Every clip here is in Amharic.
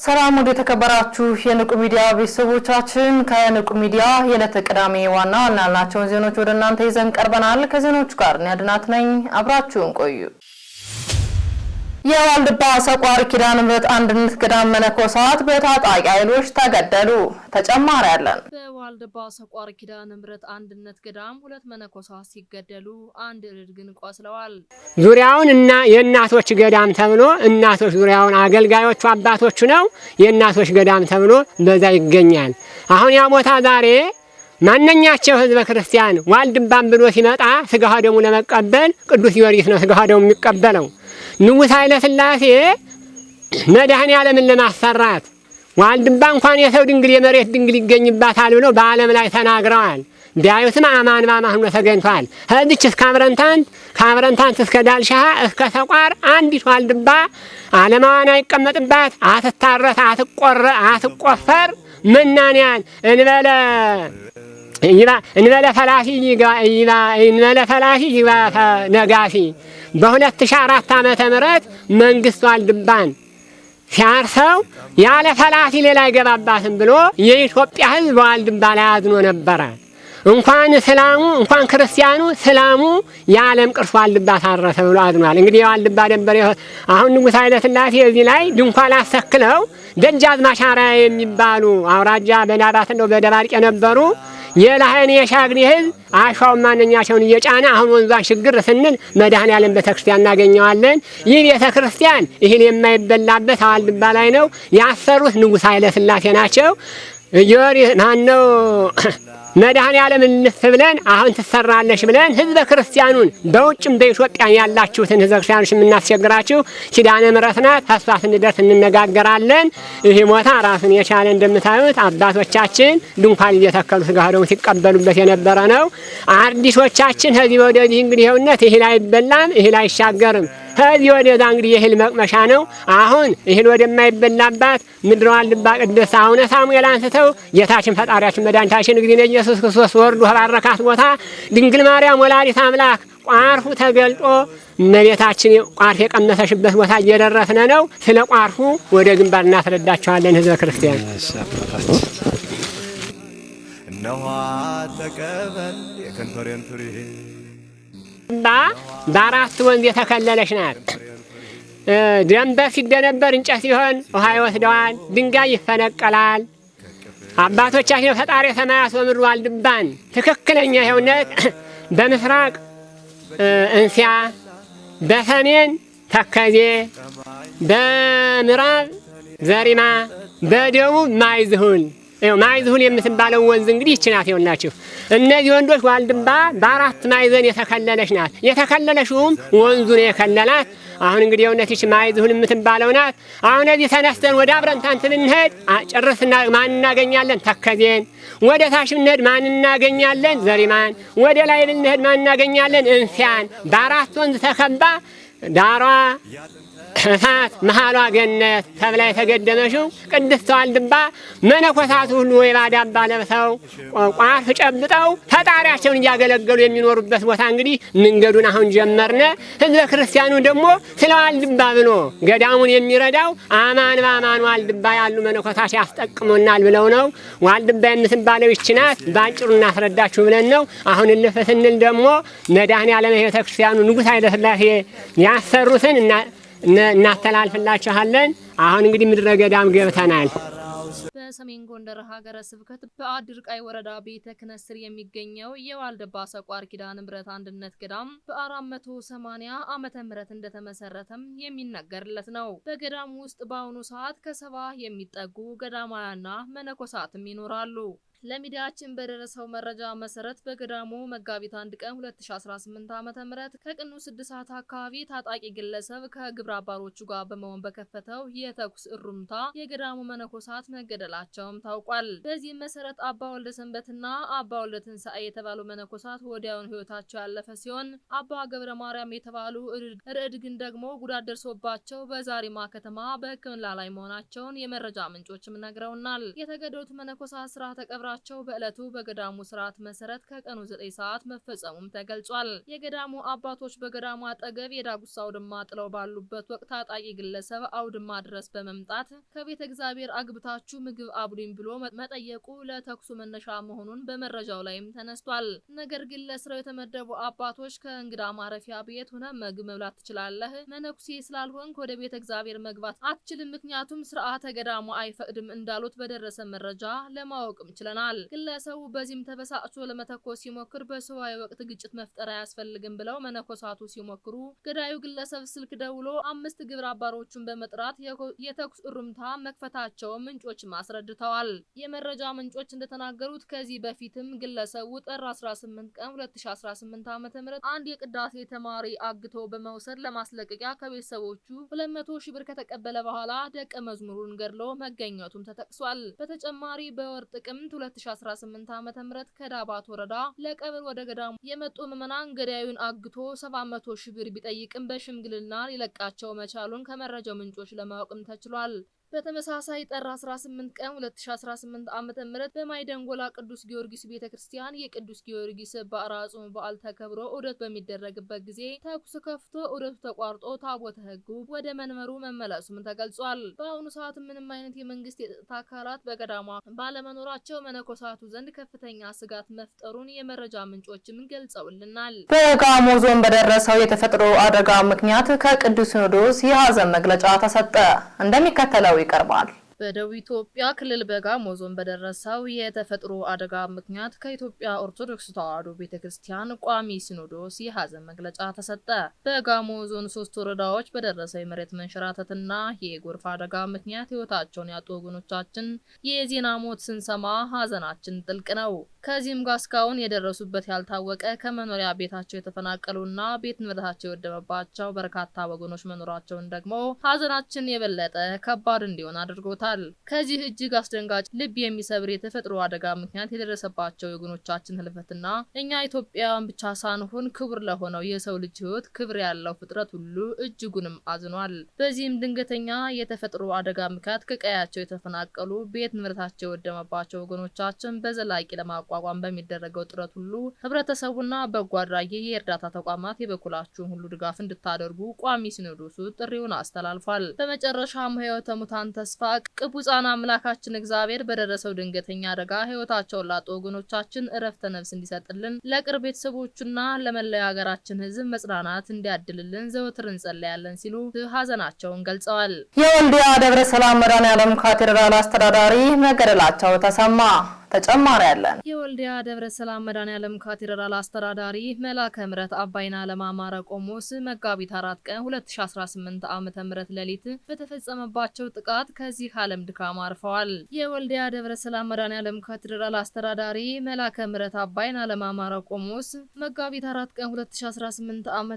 ሰላም ወደ ተከበራችሁ የንቁ ሚዲያ ቤተሰቦቻችን ከንቁ ሚዲያ የዕለተ ቅዳሜ ዋና ዋናቸው ዜናዎች ወደ እናንተ ይዘን ቀርበናል። ከዜናዎቹ ጋር ንያድናት ነኝ። አብራችሁን ቆዩ። የዋልድባ ሰቋር ኪዳነ ምሕረት አንድነት ገዳም መነኮሳት በታጣቂ ኃይሎች ተገደሉ። ተጨማሪ አለን። በዋልድባ ሰቋር ኪዳነ ምሕረት አንድነት ገዳም ሁለት መነኮሳት ሲገደሉ አንድ እርድ ግን ቆስለዋል። ዙሪያውን እና የእናቶች ገዳም ተብሎ እናቶች ዙሪያውን አገልጋዮቹ አባቶቹ ነው የእናቶች ገዳም ተብሎ በዛ ይገኛል። አሁን ያ ቦታ ዛሬ ማንኛቸው ህዝበ ክርስቲያን ዋልድባን ብሎ ሲመጣ ስጋው ደሙ ለመቀበል ቅዱስ ጊዮርጊስ ነው ስጋው ደሙ የሚቀበለው። ንጉሥ ኃይለ ሥላሴ መድኃኔ ዓለምን ለማሰራት ዋልድባ እንኳን የሰው ድንግል የመሬት ድንግል ይገኝባታል ብለው በዓለም ላይ ተናግረዋል። ቢያዩትም አማን ባማን ሆኖ ተገኝቷል። ህዝች እስከ አብረንታንት እስከ ዳልሻሃ እስከ ሰቋር አንዲት ዋልድባ ዓለማዋን አይቀመጥባት፣ አትታረስ፣ አትቆፈር መናንያን እንበለ ፈላሲ ይግባ ነጋሲ በ2004 ዓመተ ምህረት መንግስቱ ዋልድባን ሲያርሰው ያለ ፈላሲ ሌላ አይገባባትም ብሎ የኢትዮጵያ ህዝብ ዋልድባ ላይ አዝኖ ነበረ። እንኳን እስላሙ እንኳን ክርስቲያኑ እስላሙ የዓለም ቅርስ ዋልድባ ታረሰ ብሎ አዝኗል። እንግዲህ የዋልድባ ደንበር አሁን ንጉሥ ኃይለ ሥላሴ እዚህ ላይ ድንኳን አሰክለው ደጃዝማች አርአያ የሚባሉ አውራጃ በናባት ነው በደባርቅ የነበሩ የላህን የሻግሪ ህዝብ አሻው ማንኛቸውን እየጫነ አሁን ወንዟን ሽግር ስንል መድኃኔ ዓለም ቤተክርስቲያን እናገኘዋለን። ይህ ቤተክርስቲያን ይህን የማይበላበት ዋልድባ ላይ ነው ያሰሩት ንጉሥ ኃይለ ሥላሴ ናቸው። ማነው መድኃኔ ዓለም እንፍ ብለን አሁን ትሰራለሽ ብለን ህዝበ ክርስቲያኑን በውጭም በኢትዮጵያ ያላችሁትን ህዝበ ክርስቲያኖች የምናስቸግራችሁ ኪዳነ ምሕረት ናት። ተስፋ ስንደርስ እንነጋገራለን። ይሄ ቦታ ራሱን የቻለ እንደምታዩት አባቶቻችን ድንኳን እየተከሉ ስጋ ደሙ ሲቀበሉበት የነበረ ነው። አርዲሶቻችን ከዚህ ወደዚህ እንግዲህ ይኸውነት ይሄ ላይ አይበላም፣ ይሄ ላይ አይሻገርም። ከዚህ ወደዛ እንግዲህ የእህል መቅመሻ ነው። አሁን እህል ወደማይበላባት ምድረ ዋልድባ ቅድስት አቡነ ሳሙኤል አንስተው ጌታችን ፈጣሪያችን መድኃኒታችን እግዚእነ ኢየሱስ ክርስቶስ ወርዶ ባረካት ቦታ ድንግል ማርያም ወላዲተ አምላክ ቋርፉ ተገልጦ እመቤታችን ቋርፍ የቀመሰሽበት ቦታ እየደረስን ነው። ስለ ቋርፉ ወደ ግንባር እናስረዳቸዋለን። ህዝበ ክርስቲያን እነሆ ተቀበል የከንፈሬን ፍሬ በአራት ወንዝ የተከለለች ናት። ደንበር ሲደነበር እንጨት ሲሆን ውሃ ይወስደዋል፣ ድንጋይ ይፈነቀላል። አባቶቻችን ፈጣሪ ሰማያት በምድር ዋልድባን ትክክለኛ የሆነት በምስራቅ እንሲያ፣ በሰሜን ተከዜ፣ በምዕራብ ዘሪማ፣ በደቡብ ማይዝሁል ማይዝሁል የምትባለው ወንዝ እንግዲህ ይችናት ይሆናችሁ። እነዚህ ወንዶች ዋልድባ በአራት ማዕዘን የተከለለች ናት። የተከለለሽውም ወንዙን የከለላት አሁን እንግዲህ የሆነትሽ ማይዝሁል የምትባለው ናት። አሁን እዚህ ተነስተን ወደ አብረንታንት ብንሄድ ጨርስና ማን እናገኛለን? ተከዜን። ወደ ታች ብንሄድ ማን እናገኛለን? ዘሪማን። ወደ ላይ ብንሄድ ማን እናገኛለን? እንሲያን። በአራት ወንዝ ተከባ ዳሯ እሳት መሃሏ ገነት ተብላ የተገደመሽው ቅድስት ዋልድባ መነኮሳቱ ሁሉ ወይባዳባ ለብሰው ቋፍ ጨብጠው ፈጣሪያቸውን እያገለገሉ የሚኖሩበት ቦታ እንግዲህ መንገዱን አሁን ጀመርነ። ህዝበ ክርስቲያኑ ደግሞ ስለ ዋልድባ ብሎ ገዳሙን የሚረዳው አማን ባማን ዋልድባ ያሉ መነኮሳት ያስጠቅሙናል ብለው ነው። ዋልድባ የምትባለው ይህች ናት። ባጭሩ እናስረዳችሁ ብለን ነው። አሁን እልፍ ስንል ደግሞ መድኃኔ ዓለም ቤተ ክርስቲያኑ ንጉሥ ኃይለ ሥላሴ ያሰሩትን እናስተላልፍላችኋለን። አሁን እንግዲህ ምድረ ገዳም ገብተናል። በሰሜን ጎንደር ሀገረ ስብከት በአድርቃይ ወረዳ ቤተ ክህነት ስር የሚገኘው የዋልድባ ሰቋር ኪዳነ ምሕረት አንድነት ገዳም በ480 ዓመተ ምህረት እንደተመሰረተም የሚነገርለት ነው። በገዳሙ ውስጥ በአሁኑ ሰዓት ከ70 የሚጠጉ ገዳማውያንና መነኮሳትም ይኖራሉ። ለሚዲያችን በደረሰው መረጃ መሰረት በገዳሙ መጋቢት 1 ቀን 2018 ዓ.ም ከቀኑ 6 ሰዓት አካባቢ ታጣቂ ግለሰብ ከግብረ አባሮቹ ጋር በመሆን በከፈተው የተኩስ እሩምታ የገዳሙ መነኮሳት መገደላቸውም ታውቋል። በዚህ መሰረት አባ ወልደ ሰንበትና አባ ወልደ ትንሳኤ የተባሉ መነኮሳት ወዲያውኑ ህይወታቸው ያለፈ ሲሆን አባ ገብረ ማርያም የተባሉ ርዕድ ግን ደግሞ ጉዳት ደርሶባቸው በዛሪማ ከተማ በሕክምና ላይ መሆናቸውን የመረጃ ምንጮችም ነግረውናል። የተገደሉት መነኮሳት ስርዓተ ቀብራ ግብራቸው በዕለቱ በገዳሙ ስርዓት መሰረት ከቀኑ 9 ሰዓት መፈጸሙም ተገልጿል። የገዳሙ አባቶች በገዳሙ አጠገብ የዳጉሳ አውድማ ጥለው ባሉበት ወቅት ታጣቂ ግለሰብ አውድማ ድረስ በመምጣት ከቤተ እግዚአብሔር አግብታችሁ ምግብ አብሉኝ ብሎ መጠየቁ ለተኩሱ መነሻ መሆኑን በመረጃው ላይም ተነስቷል። ነገር ግን ለስራው የተመደቡ አባቶች ከእንግዳ ማረፊያ ቤት ሆነ ምግብ መብላት ትችላለህ፣ መነኩሴ ስላልሆንክ ወደ ቤተ እግዚአብሔር መግባት አትችልም፣ ምክንያቱም ስርዓተ ገዳሙ አይፈቅድም እንዳሉት በደረሰ መረጃ ለማወቅም ችለናል። ግለሰቡ በዚህም ተበሳጭቶ ለመተኮስ ሲሞክር በሰዋዊ ወቅት ግጭት መፍጠር አያስፈልግም ብለው መነኮሳቱ ሲሞክሩ ገዳዩ ግለሰብ ስልክ ደውሎ 5 ግብረ አባሮቹን በመጥራት የተኩስ እሩምታ መክፈታቸው ምንጮች አስረድተዋል። የመረጃ ምንጮች እንደተናገሩት ከዚህ በፊትም ግለሰቡ ጥር 18 ቀን 2018 ዓ.ም አንድ የቅዳሴ ተማሪ አግቶ በመውሰድ ለማስለቀቂያ ከቤተሰቦቹ 200 ሺህ ብር ከተቀበለ በኋላ ደቀ መዝሙሩን ገድሎ መገኘቱም ተጠቅሷል። በተጨማሪ በወር ጥቅምት 2018 ዓ.ም ከዳባት ወረዳ ለቀብር ወደ ገዳሙ የመጡ ምዕመናን ገዳዩን አግቶ 700 ሺህ ብር ቢጠይቅም በሽምግልና ሊለቃቸው መቻሉን ከመረጃው ምንጮች ለማወቅም ተችሏል። በተመሳሳይ ጥር 18 ቀን 2018 ዓ.ም በማይደንጎላ ቅዱስ ጊዮርጊስ ቤተክርስቲያን የቅዱስ ጊዮርጊስ በዓለ ጾም በዓል ተከብሮ ዑደት በሚደረግበት ጊዜ ተኩስ ከፍቶ ዑደቱ ተቋርጦ ታቦተ ሕጉ ወደ መንበሩ መመለሱም ተገልጿል። በአሁኑ ሰዓት ምንም አይነት የመንግስት የጸጥታ አካላት በገዳሟ ባለመኖራቸው መነኮሳቱ ዘንድ ከፍተኛ ስጋት መፍጠሩን የመረጃ ምንጮችም ገልጸውልናል። በጋሞ ዞን በደረሰው የተፈጥሮ አደጋ ምክንያት ከቅዱስ ሲኖዶስ የሐዘን መግለጫ ተሰጠ። እንደሚከተለው ይቀርባል። በደቡብ ኢትዮጵያ ክልል በጋሞ ዞን በደረሰው የተፈጥሮ አደጋ ምክንያት ከኢትዮጵያ ኦርቶዶክስ ተዋሕዶ ቤተክርስቲያን ቋሚ ሲኖዶስ የሐዘን መግለጫ ተሰጠ። በጋሞ ዞን 3 ወረዳዎች በደረሰው የመሬት መንሸራተትና የጎርፍ አደጋ ምክንያት ሕይወታቸውን ያጡ ወገኖቻችን የዜና ሞት ስንሰማ ሐዘናችን ጥልቅ ነው። ከዚህም ጋር እስካሁን የደረሱበት ያልታወቀ ከመኖሪያ ቤታቸው የተፈናቀሉና ቤት ንብረታቸው የወደመባቸው በርካታ ወገኖች መኖራቸውን ደግሞ ሐዘናችን የበለጠ ከባድ እንዲሆን አድርጎታል። ከዚህ እጅግ አስደንጋጭ ልብ የሚሰብር የተፈጥሮ አደጋ ምክንያት የደረሰባቸው ወገኖቻችን ህልፈትና እኛ ኢትዮጵያውያን ብቻ ሳንሆን ክቡር ለሆነው የሰው ልጅ ህይወት ክብር ያለው ፍጥረት ሁሉ እጅጉንም አዝኗል። በዚህም ድንገተኛ የተፈጥሮ አደጋ ምክንያት ከቀያቸው የተፈናቀሉ ቤት ንብረታቸው የወደመባቸው ወገኖቻችን በዘላቂ ለማቋቋም በሚደረገው ጥረት ሁሉ ህብረተሰቡና በጎ አድራጊ የእርዳታ ተቋማት የበኩላችሁን ሁሉ ድጋፍ እንድታደርጉ ቋሚ ሲኖዶሱ ጥሪውን አስተላልፏል። በመጨረሻም ህይወተ ሙታን ተስፋ ቅዱሳን አምላካችን እግዚአብሔር በደረሰው ድንገተኛ አደጋ ህይወታቸውን ላጡ ወገኖቻችን እረፍተ ነፍስ እንዲሰጥልን ለቅርብ ቤተሰቦቹና ለመላው ሀገራችን ህዝብ መጽናናት እንዲያድልልን ዘወትር እንጸልያለን ሲሉ ሐዘናቸውን ገልጸዋል። የወልዲያ ደብረ ሰላም መድኃኔዓለም ካቴድራል አስተዳዳሪ መገደላቸው ተሰማ። ተጨማሪ ያለን የወልዲያ ደብረ ሰላም መድኃኔዓለም ካቴድራል አስተዳዳሪ መላከ ምሕረት አባይና ለማማረ ቆሞስ መጋቢት 4 ቀን 2018 ዓ.ም ሌሊት በተፈጸመባቸው ጥቃት ከዚህ ዓለም ድካም አርፈዋል። የወልዲያ ደብረ ሰላም መድኃኔዓለም ካቴድራል አስተዳዳሪ መላከ ምሕረት አባይና ለማማረ ቆሞስ መጋቢት 4 ቀን 2018 ዓ.ም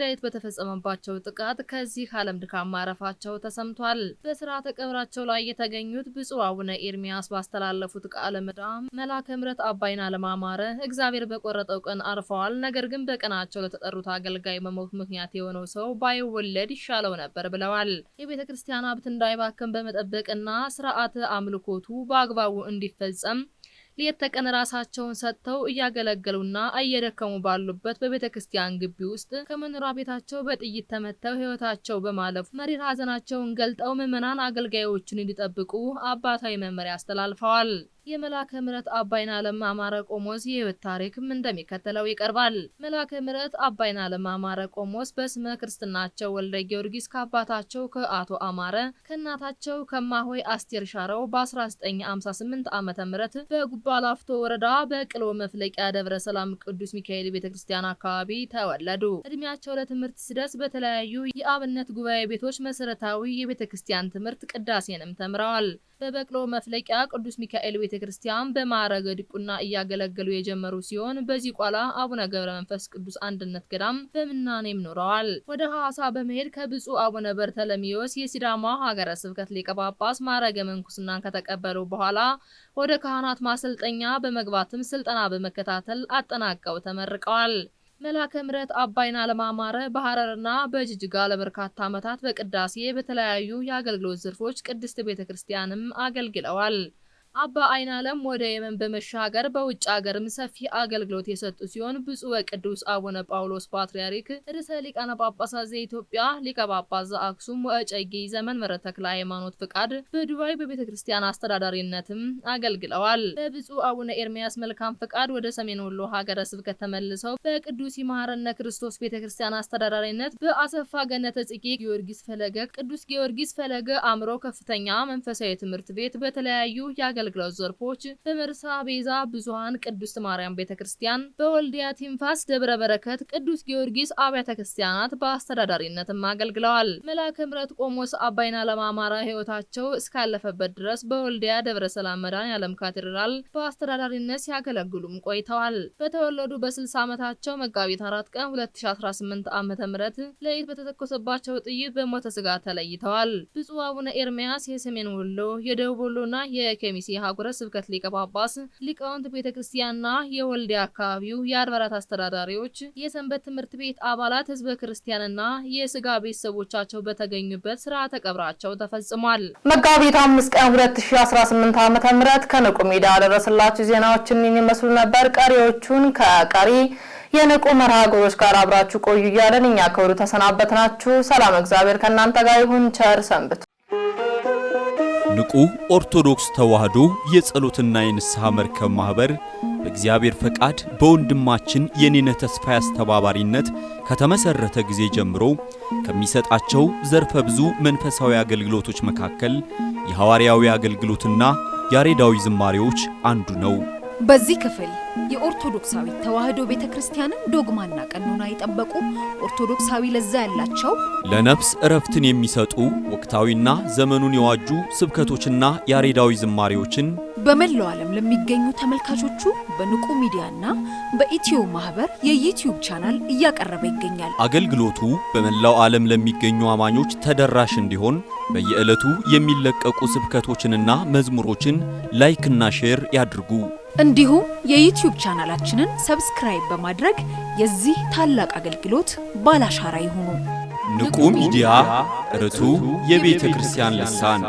ሌሊት በተፈጸመባቸው ጥቃት ከዚህ ዓለም ድካም ማረፋቸው ተሰምቷል። በስርዓተ ቀብራቸው ላይ የተገኙት ብፁዕ አቡነ ኤርሚያስ ባስተላለፉት ቃለ መዳም መላከ ምሕረት አባይና ለማማረ እግዚአብሔር በቆረጠው ቀን አርፈዋል። ነገር ግን በቀናቸው ለተጠሩት አገልጋይ መሞት ምክንያት የሆነው ሰው ባይወለድ ይሻለው ነበር ብለዋል። የቤተ ክርስቲያን ሀብት እንዳይባከን በመጠበቅና ስርዓተ አምልኮቱ በአግባቡ እንዲፈጸም ሌት ተቀን ራሳቸውን ሰጥተው እያገለገሉና እየደከሙ ባሉበት በቤተ ክርስቲያን ግቢ ውስጥ ከመኖሪያ ቤታቸው በጥይት ተመተው ህይወታቸው በማለፉ መሪር ሐዘናቸውን ገልጠው ምዕመናን አገልጋዮችን እንዲጠብቁ አባታዊ መመሪያ አስተላልፈዋል። የመላከ ምሕረት አባይና ለማማረ ቆሞስ የህይወት ታሪክም እንደሚከተለው ይቀርባል። መላከ ምሕረት አባይና ለማማረ ቆሞስ በስመ ክርስትናቸው ወልደ ጊዮርጊስ ከአባታቸው ከአቶ አማረ ከእናታቸው ከማሆይ አስቴር ሻረው በ1958 ዓመተ ምህረት በጉባ ላፍቶ ወረዳ በቅሎ መፍለቂያ ደብረ ሰላም ቅዱስ ሚካኤል ቤተክርስቲያን አካባቢ ተወለዱ። እድሜያቸው ለትምህርት ሲደርስ በተለያዩ የአብነት ጉባኤ ቤቶች መሰረታዊ የቤተክርስቲያን ትምህርት ቅዳሴንም ተምረዋል። በበቅሎ መፍለቂያ ቅዱስ ሚካኤል ቤተክርስቲያን በማዕረገ ዲቁና እያገለገሉ የጀመሩ ሲሆን በዚህ ቋላ አቡነ ገብረ መንፈስ ቅዱስ አንድነት ገዳም በምናኔም ኖረዋል። ወደ ሐዋሳ በመሄድ ከብፁዕ አቡነ በርተለሚዮስ የሲዳማ ሀገረ ስብከት ሊቀ ጳጳስ ማዕረገ መንኩስናን ከተቀበሉ በኋላ ወደ ካህናት ማሰልጠኛ በመግባትም ስልጠና በመከታተል አጠናቀው ተመርቀዋል። መላከ ምሕረት አባይና ለማማረ በሐረርና በጅጅጋ ለበርካታ ዓመታት በቅዳሴ በተለያዩ የአገልግሎት ዘርፎች ቅድስት ቤተክርስቲያንም አገልግለዋል። አባ አይናለም ወደ የመን በመሻገር በውጭ ሀገርም ሰፊ አገልግሎት የሰጡ ሲሆን ብፁዕ ወቅዱስ አቡነ ጳውሎስ ፓትርያርክ ርዕሰ ሊቃነ ጳጳሳት ዘኢትዮጵያ ሊቀ ጳጳስ ዘአክሱም ወእጨጌ ዘመንበረ ተክለ ሃይማኖት ፍቃድ በዱባይ በቤተክርስቲያን አስተዳዳሪነትም አገልግለዋል። በብፁዕ አቡነ ኤርሚያስ መልካም ፍቃድ ወደ ሰሜን ወሎ ሀገረ ስብከት ተመልሰው በቅዱስ ይማረነ ክርስቶስ ቤተክርስቲያን አስተዳዳሪነት በአሰፋ ገነተ ጽጌ ጊዮርጊስ ፈለገ ቅዱስ ጊዮርጊስ ፈለገ አምሮ ከፍተኛ መንፈሳዊ ትምህርት ቤት በተለያዩ የአገልግሎት ዘርፎች በመርሳ ቤዛ ብዙሃን ቅድስት ማርያም ቤተክርስቲያን በወልዲያ ቲንፋስ ደብረ በረከት ቅዱስ ጊዮርጊስ አብያተ ክርስቲያናት በአስተዳዳሪነትም አገልግለዋል። መልአከ ምሕረት ቆሞስ አባ አይናለም አማራ ሕይወታቸው እስካለፈበት ድረስ በወልዲያ ደብረ ሰላም መድኃኔዓለም ካቴድራል በአስተዳዳሪነት ሲያገለግሉም ቆይተዋል። በተወለዱ በ60 ዓመታቸው መጋቢት 4 ቀን 2018 ዓ.ም ለይት በተተኮሰባቸው ጥይት በሞተ ስጋ ተለይተዋል። ብፁዕ አቡነ ኤርሚያስ የሰሜን ወሎ የደቡብ ወሎና የኬሚሴ ሀገረ ስብከት ሊቀ ጳጳስ ሊቃውንት ቤተክርስቲያንና የወልዲያ አካባቢው የአድባራት አስተዳዳሪዎች የሰንበት ትምህርት ቤት አባላት ህዝበ ክርስቲያንና የስጋ ቤተሰቦቻቸው በተገኙበት ስርዓተ ቀብራቸው ተፈጽሟል። መጋቢት 5 ቀን 2018 ዓ.ም ከንቁ ሚዲያ ያደረስላችሁ ዜናዎችን ይመስሉ ነበር። ቀሪዎቹን ከቀሪ የንቁ መርሃ ግብሮች ጋር አብራችሁ ቆዩ እያለን እኛ ከወዲሁ ተሰናበትናችሁ። ሰላም እግዚአብሔር ከእናንተ ጋር ይሁን። ቸር ሰንብቱ። ንቁ ኦርቶዶክስ ተዋህዶ የጸሎትና የንስሐ መርከብ ማህበር በእግዚአብሔር ፈቃድ በወንድማችን የኔነ ተስፋዬ አስተባባሪነት ከተመሰረተ ጊዜ ጀምሮ ከሚሰጣቸው ዘርፈ ብዙ መንፈሳዊ አገልግሎቶች መካከል የሐዋርያዊ አገልግሎትና ያሬዳዊ ዝማሬዎች አንዱ ነው። በዚህ ክፍል የኦርቶዶክሳዊ ተዋህዶ ቤተክርስቲያንን ዶግማና ቀኖና የጠበቁ ኦርቶዶክሳዊ ለዛ ያላቸው ለነፍስ እረፍትን የሚሰጡ ወቅታዊና ዘመኑን የዋጁ ስብከቶችና ያሬዳዊ ዝማሬዎችን በመላው ዓለም ለሚገኙ ተመልካቾቹ በንቁ ሚዲያና በኢትዮ ማህበር የዩቲዩብ ቻናል እያቀረበ ይገኛል። አገልግሎቱ በመላው ዓለም ለሚገኙ አማኞች ተደራሽ እንዲሆን በየዕለቱ የሚለቀቁ ስብከቶችንና መዝሙሮችን ላይክና ሼር ያድርጉ። እንዲሁም የዩቲዩብ ቻናላችንን ሰብስክራይብ በማድረግ የዚህ ታላቅ አገልግሎት ባላሻራ ይሁኑ። ንቁ ሚዲያ ርቱ የቤተ ክርስቲያን ልሳን